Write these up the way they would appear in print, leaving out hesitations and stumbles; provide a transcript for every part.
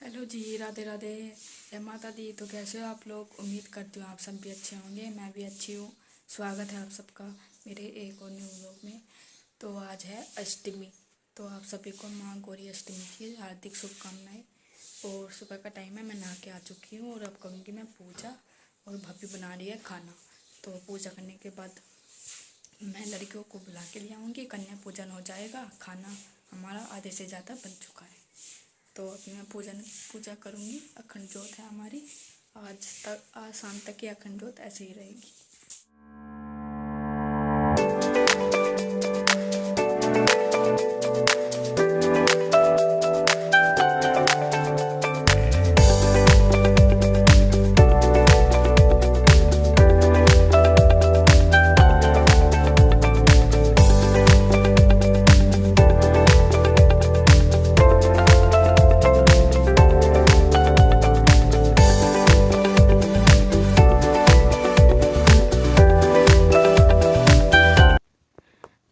Hello जी, राधे राधे। जय माता दी। तो कैसे हो आप लोग? उम्मीद करती हूँ आप सब भी अच्छे होंगे। मैं भी अच्छी हूँ। स्वागत है आप सबका मेरे एक और न्यू व्लॉग में। तो आज है अष्टमी। तो आप सभी को माँ गौरी अष्टमी की हार्दिक शुभकामनाएं। और सुबह का टाइम है, मैं नहा के आ चुकी हूँ और अब करूँगी मैं पूजा। और भाभी बना रही है खाना। तो पूजा करने के बाद मैं लड़कियों को बुला के ले आऊँगी, कन्या पूजन हो जाएगा। खाना हमारा आधे से ज़्यादा बन चुका है। तो अब मैं पूजा करूँगी। अखंड जोत है हमारी। आज शाम तक ये अखंड जोत ऐसे ही रहेगी।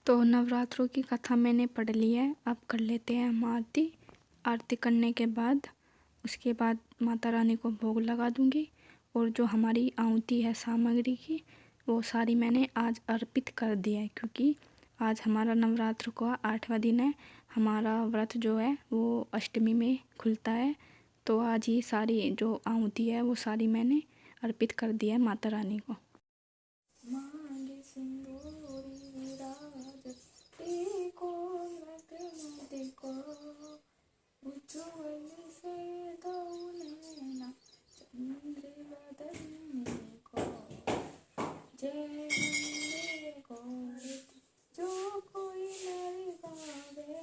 तो नवरात्रों की कथा मैंने पढ़ ली है। अब कर लेते हैं हम आरती। आरती करने के बाद उसके बाद माता रानी को भोग लगा दूंगी। और जो हमारी आहुति है सामग्री की, वो सारी मैंने आज अर्पित कर दी है, क्योंकि आज हमारा नवरात्र का 8वां दिन है। हमारा व्रत जो है वो अष्टमी में खुलता है। तो आज ये सारी जो आहुति है वो सारी मैंने अर्पित कर दी है माता रानी को। मांगे सिंदूरी राज एको व्रत मोदि को, उज्ज्वल से दो नैना चंद्र बदन को। जय अम्बे गौरी जो कोई नर गावे,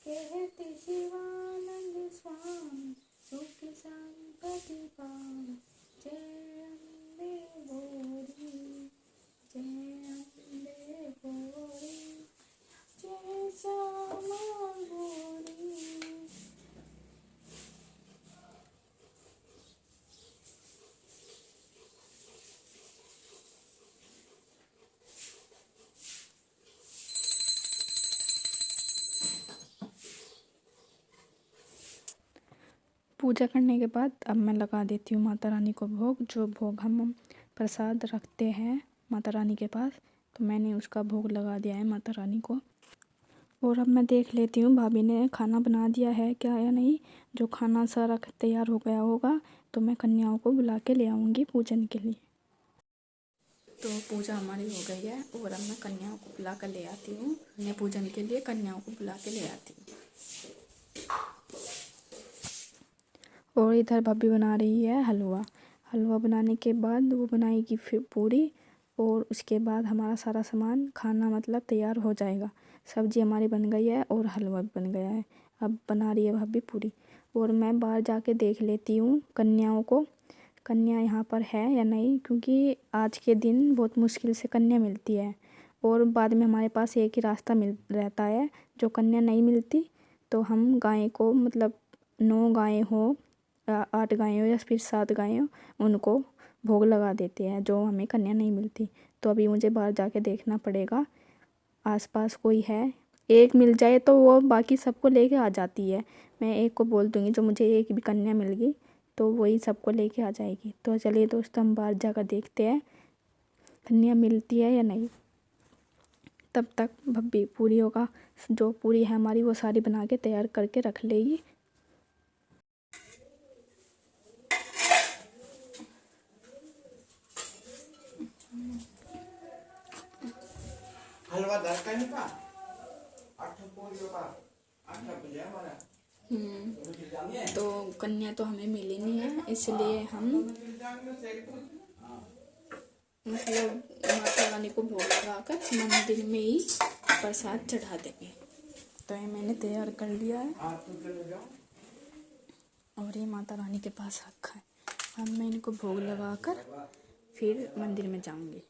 कहती शिवानंद स्वामी सुख संपत्ति पावे। जय अम्बे गौरी, जय अम्बे गौरी, जय श्यामा गौरी। पूजा करने के बाद अब मैं लगा देती हूँ माता रानी को भोग। जो भोग हम प्रसाद रखते हैं माता रानी के पास, तो मैंने उसका भोग लगा दिया है माता रानी को। और अब मैं देख लेती हूँ भाभी ने खाना बना दिया है क्या या नहीं। जो खाना सारा तैयार हो गया होगा तो मैं कन्याओं को बुला के ले आऊँगी पूजन के लिए। तो पूजा हमारी हो गई है और अब मैं कन्याओं को बुला कर ले आती हूँ। कन्या पूजन के लिए कन्याओं को बुला के ले आती हूँ। और इधर भाभी बना रही है हलवा। हलवा बनाने के बाद वो बनाएगी फिर पूरी। और उसके बाद हमारा सारा सामान खाना मतलब तैयार हो जाएगा। सब्जी हमारी बन गई है और हलवा भी बन गया है। अब बना रही है भाभी पूरी। और मैं बाहर जाके देख लेती हूँ कन्याओं को, कन्या यहाँ पर है या नहीं, क्योंकि आज के दिन बहुत मुश्किल से कन्या मिलती है। और बाद में हमारे पास एक ही रास्ता मिल रहता है, जो कन्या नहीं मिलती तो हम गाय को मतलब 9 गायें हो 8 गायें हो या फिर 7 गायें हो, उनको भोग लगा देते हैं जो हमें कन्या नहीं मिलती। तो अभी मुझे बाहर जाके देखना पड़ेगा आसपास कोई है। एक मिल जाए तो वो बाकी सबको लेके आ जाती है। मैं एक को बोल दूँगी जो मुझे एक भी कन्या मिल गई तो वही सबको लेके आ जाएगी। तो चलिए दोस्तों, हम बाहर जाकर देखते हैं कन्या मिलती है या नहीं। तब तक भब्बी पूरी होगा, जो पूरी है हमारी वो सारी बना के तैयार करके रख लेगी। हलवा दस का नहीं पा आठ पूरी पा आठ बजे हमारा। तो कन्या तो हमें मिली नहीं है, इसलिए हम मतलब माता रानी को भोग लगाकर मंदिर में ही प्रसाद चढ़ा देंगे। तो ये मैंने तैयार कर लिया है और ये माता रानी के पास रखा है। अब मैं इनको भोग लगाकर फिर मंदिर में जाऊंगी।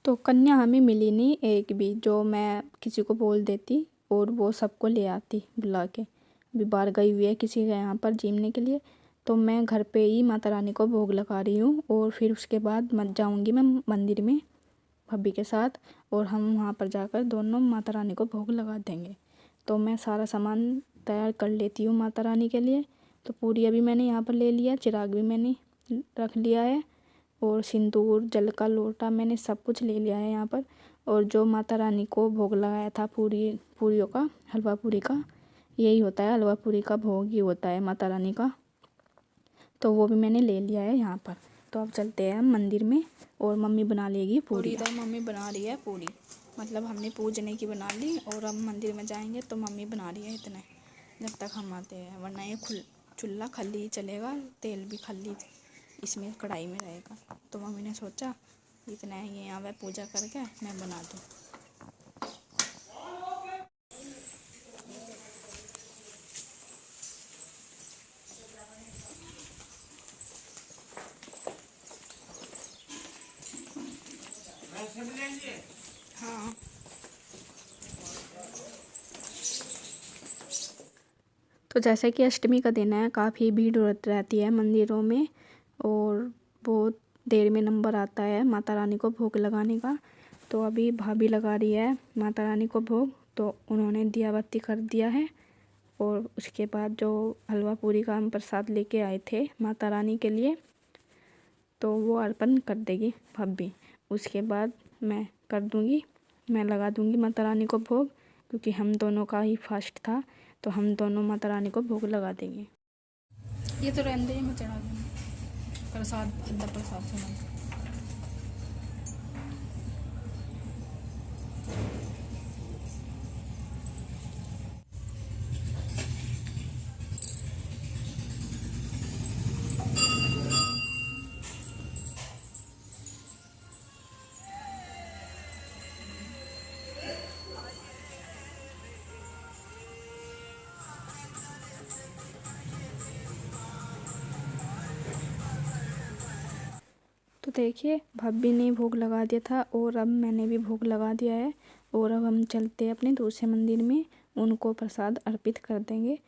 तो कन्या हमें मिली नहीं एक भी, जो मैं किसी को बोल देती और वो सबको ले आती बुला के। अभी बाहर गई हुई है किसी के यहाँ पर जीमने के लिए, तो मैं घर पे ही माता रानी को भोग लगा रही हूँ। और फिर उसके बाद मत जाऊँगी मैं मंदिर में भाभी के साथ, और हम वहाँ पर जाकर दोनों माता रानी को भोग लगा देंगे। तो मैं सारा सामान तैयार कर लेती हूँ माता रानी के लिए। तो पूरी अभी मैंने यहाँ पर ले लिया, चिराग भी मैंने रख लिया है और सिंदूर, जल का लोटा मैंने सब कुछ ले लिया है यहाँ पर। और जो माता रानी को भोग लगाया था पूरियों का, हलवा पूरी का, यही होता है, हलवा पूरी का भोग ही होता है माता रानी का। तो वो भी मैंने ले लिया है यहाँ पर। तो अब चलते हैं हम मंदिर में और मम्मी बना लेगी पूरी। इधर मम्मी बना रही है पूरी, मतलब हमने पूजने की बना ली और अब मंदिर में जाएंगे तो मम्मी बना रही है इतने, जब तक हम आते हैं, वरना ये चूल्हा खाली ही चलेगा, तेल भी खाली इसमें कढ़ाई में रहेगा। तो मम्मी ने सोचा इतना ये यहाँ पूजा करके मैं बना दूँ। हाँ, तो जैसे कि अष्टमी का दिन है, काफ़ी भीड़ रहती है मंदिरों में और बहुत देर में नंबर आता है माता रानी को भोग लगाने का। तो अभी भाभी लगा रही है माता रानी को भोग, तो उन्होंने दिया बत्ती कर दिया है और उसके बाद जो हलवा पूरी का हम प्रसाद लेके आए थे माता रानी के लिए, तो वो अर्पण कर देगी भाभी। उसके बाद मैं कर दूँगी, मैं लगा दूँगी माता रानी को भोग, क्योंकि हम दोनों का ही फास्ट था, तो हम दोनों माता रानी को भोग लगा देंगे। ये तो रहने दे, मैं चढ़ा दूँगी प्रसाद, आधा प्रसाद से तो देखिए भाभी ने भोग लगा दिया था और अब मैंने भी भोग लगा दिया है। और अब हम चलते हैं अपने दूसरे मंदिर में, उनको प्रसाद अर्पित कर देंगे।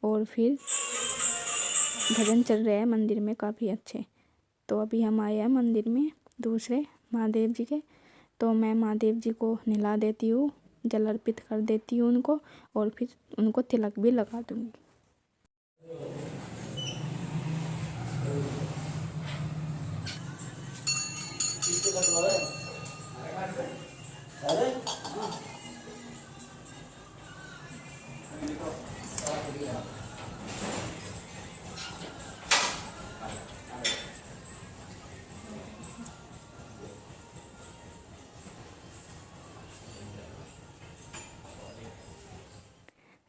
और फिर भजन चल रहे हैं मंदिर में काफ़ी अच्छे। तो अभी हम आए हैं मंदिर में दूसरे महादेव जी के, तो मैं महादेव जी को नहला देती हूँ, जल अर्पित कर देती हूँ उनको और फिर उनको तिलक भी लगा दूँगी।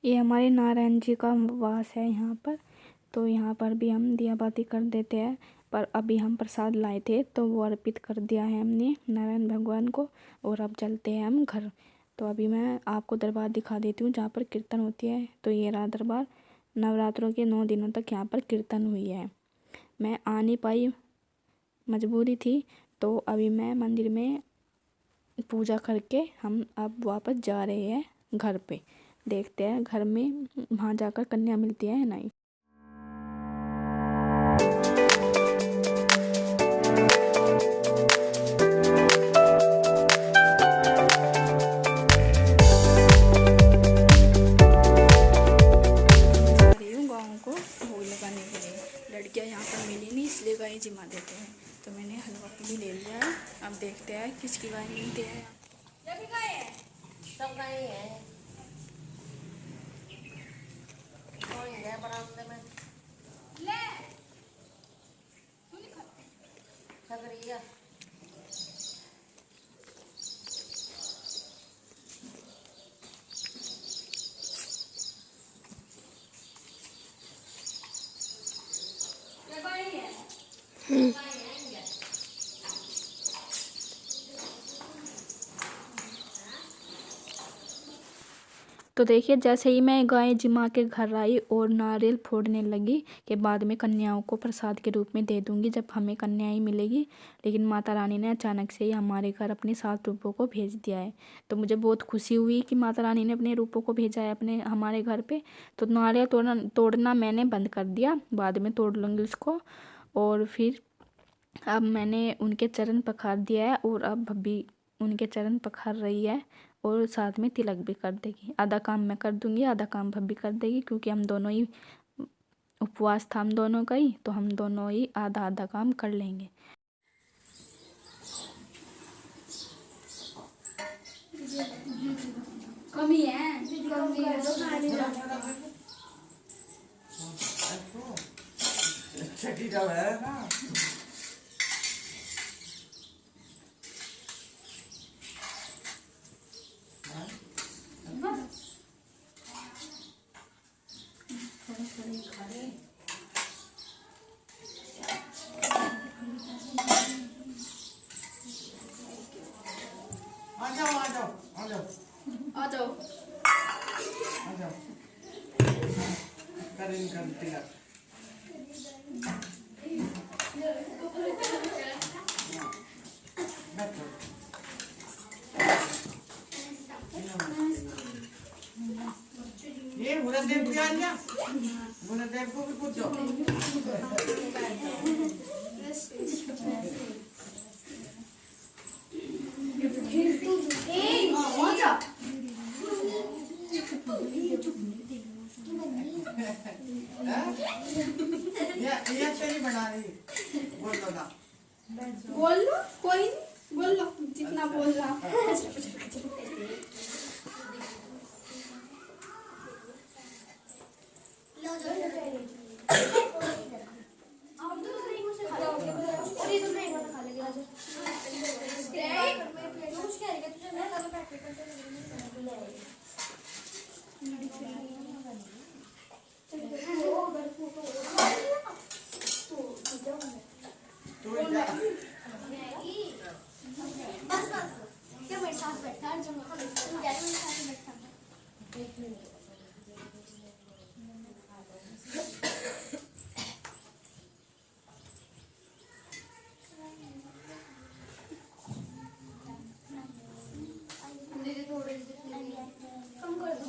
ये हमारे नारायण जी का वास है यहाँ पर, तो यहाँ पर भी हम दिया बाती कर देते हैं। पर अभी हम प्रसाद लाए थे तो वो अर्पित कर दिया है हमने नारायण भगवान को। और अब चलते हैं हम घर। तो अभी मैं आपको दरबार दिखा देती हूँ जहाँ पर कीर्तन होती है। तो ये रहा दरबार, नवरात्रों के 9 दिनों तक यहाँ पर कीर्तन हुई है। मैं आ नहीं पाई, मजबूरी थी, तो अभी मैं मंदिर में पूजा करके हम अब वापस जा रहे हैं घर पे। देखते हैं घर में वहाँ जाकर कन्या मिलती है या नहीं। गाँव को भोग लगाने के लिए लड़कियाँ यहाँ पर मिली नहीं, इसलिए गाय जिमा देते हैं। तो मैंने हलवा पूरी ले लिया है। अब देखते हैं किसकी गाय मिलती है। सब गाय है बरामदे में ले खगड़िया। तो देखिए जैसे ही मैं गाय जिमा के घर आई और नारियल फोड़ने लगी कि बाद में कन्याओं को प्रसाद के रूप में दे दूंगी जब हमें कन्याएं मिलेगी, लेकिन माता रानी ने अचानक से ही हमारे घर अपने 7 रूपों को भेज दिया है। तो मुझे बहुत खुशी हुई कि माता रानी ने अपने रूपों को भेजा है अपने हमारे घर पे। तो नारियल तोड़ना मैंने बंद कर दिया, बाद में तोड़ लूँगी उसको। और फिर अब मैंने उनके चरण पखार दिया है और अब भब्बी उनके चरण पखार रही है और साथ में तिलक भी कर देगी। आधा काम मैं कर दूंगी, आधा काम भाभी कर देगी, क्योंकि हम दोनों ही उपवास था हम दोनों का ही, तो हम दोनों ही आधा आधा काम कर लेंगे। कमी है छठी जब है ना आ जाओ आ जाओ आ जाओ आ जाओ। आ जाओ करें कर तिलक बैठो ये गुरुदेव को आ जा गुरुदेव को भी पूछो ये तेरी बना रही बोल दो ना बोल लो, कोई नहीं, बोल लो जितना बोल रहा। तू जा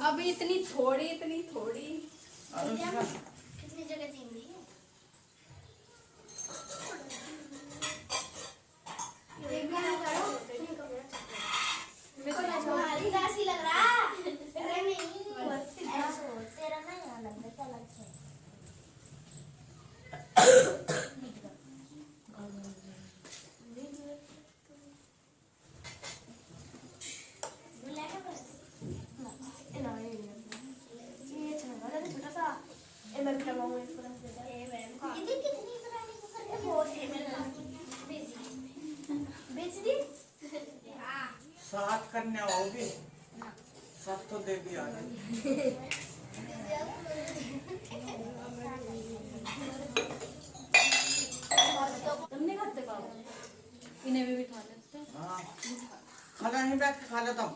अब इतनी थोड़ी, इतनी थोड़ी। अनुष्का कितनी जगह देंगे तुम्हारी दासी लग रहा अरे नहीं तेरा ना यहाँ लग रहा क्या लग है छोटा सा कितनी बेच दी 7 कन्या होगी 7 तो देवी आ गई तुमने खाते बाबू इन्हें भी खा लेते हैं। हाँ खाना ही बैठ के खा लेता हूँ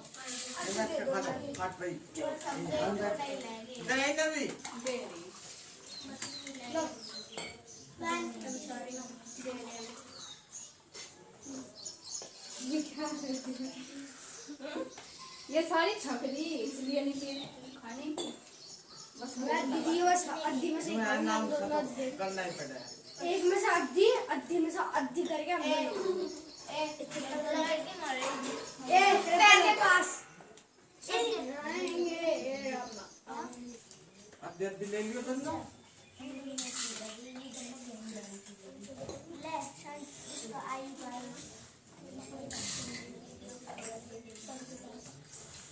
ये बैठ के खा ले काट रही नहीं नवी ये सारी छकरी इसलिए नहीं कि खाने बस दीदी बस अद्धी में से तुम्हें नाम सब करना ही पड़ेगा एक में से अद्धी में से अद्धी करके हम लड़के मारे ए पैर के पास अब दे ले लियो तुम ना ले शायद इसका आई बाई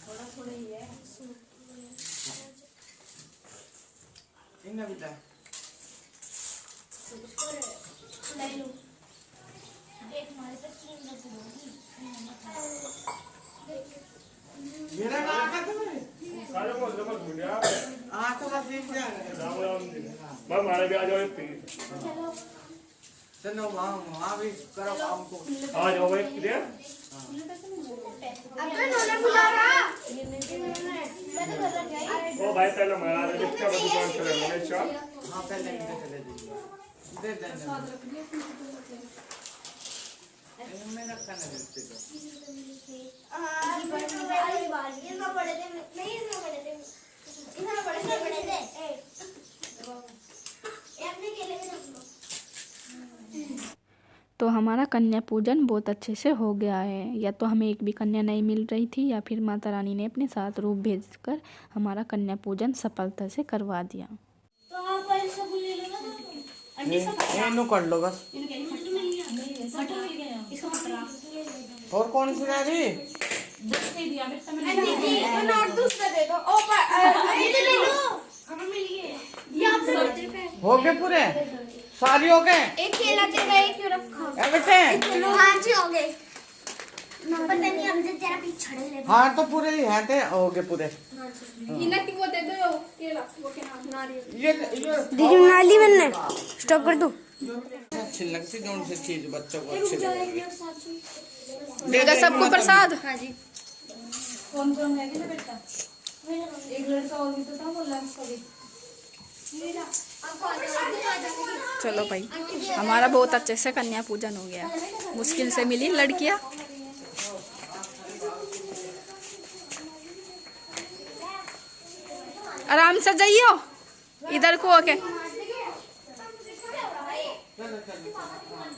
थोड़ा थोड़ा ही है। इन्हें भी ले ले लो एक हमारे पे 3 बजे होगी मेरा नाम क्या तुम्हें सारे को जबरदस्त मुंडिया तो बस एक जाएगा राम राम जी मैं मारे भी आ जाओ एक पी चलो चलो वहाँ भी करो काम को आ जाओ एक पी अब तो नोना बुला रहा मैंने कर रखा है ओ भाई पहले मारा रे क्या दुकान चले मैंने चाह हाँ पहले इनके चले जाइए दे देना मेरा खाना देते दो इसमें बड़े थे नहीं इसमें बड़े थे इसमें बड़े थे ये अपने केले में रख लो तो हमारा कन्या पूजन बहुत अच्छे से हो गया है। या तो हमें एक भी कन्या नहीं मिल रही थी या फिर माता रानी ने अपने 7 रूप भेजकर हमारा कन्या पूजन सफलता से करवा दिया। तो आप पहले सब ले लो ना। इन्हों कर लो बस। और कौन सी रह रही? नोट दूसरा दे दो। ओ ले लो। हमें मिल गए। ये आप हो गए पूरे? सारी हो गए? एक केला दे रहा है, क्यों रखा? बेटे हाँ जी हो गए। पता नहीं अब जो तेरा पीछे ले। हाँ तो पूरे ही हैं थे, हो गए पूरे। इनकी वो दे दो केला, वो के नाम नारियल। ये दीदी नाली बनने स्टॉप कर दो। अच्छी लगती कौन सी चीज बच्चों को अच्छी लगेगी? देगा सबको प्रसाद। हाँ जी। कौन कौन है ना बेटा? एक लड़का और भी तो था, वो लंच का भी। चलो भाई, हमारा बहुत अच्छे से कन्या पूजन हो गया। मुश्किल से मिली लड़कियां। आराम से जाइयो, इधर को आके।